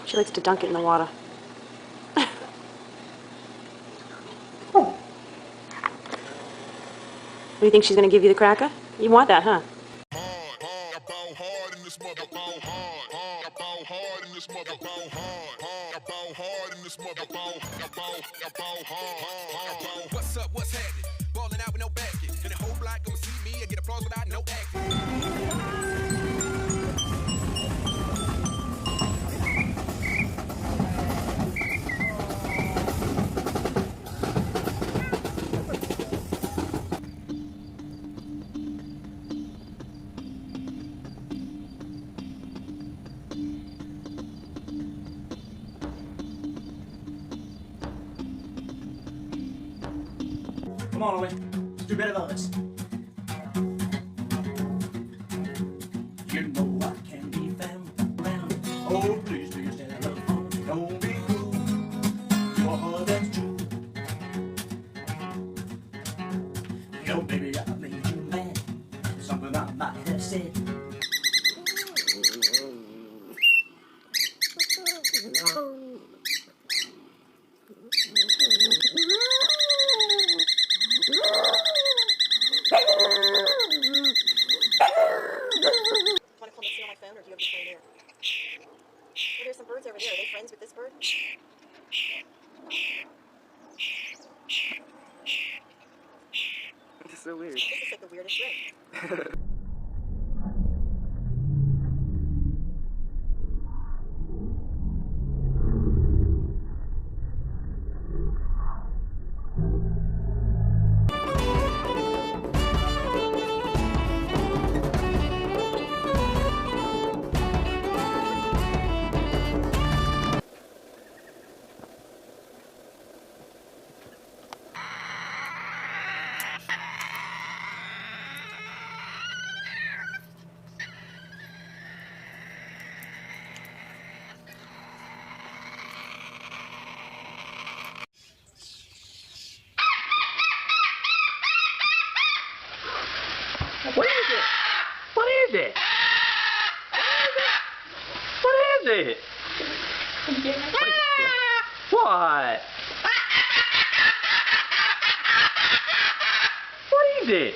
She likes to dunk it in the water. What do you think she's going to give you, the cracker? You want that, huh? What's up, what's happening? Balling out with no basket. And the whole block gonna see me and get applause without no acting. Come on, Owen. Let's do better than this. You know I can be found around. Oh, please do your telephone. Don't be cruel. Your heart, that's true. Yo, baby, I made you mad. Something I might have said. Want to come and see on my phone, or do you have your phone there? Well, there's some birds over there. Are they friends with this bird? It's so weird. This is like the weirdest ring. What is it? What is it? What is it? What? What is it?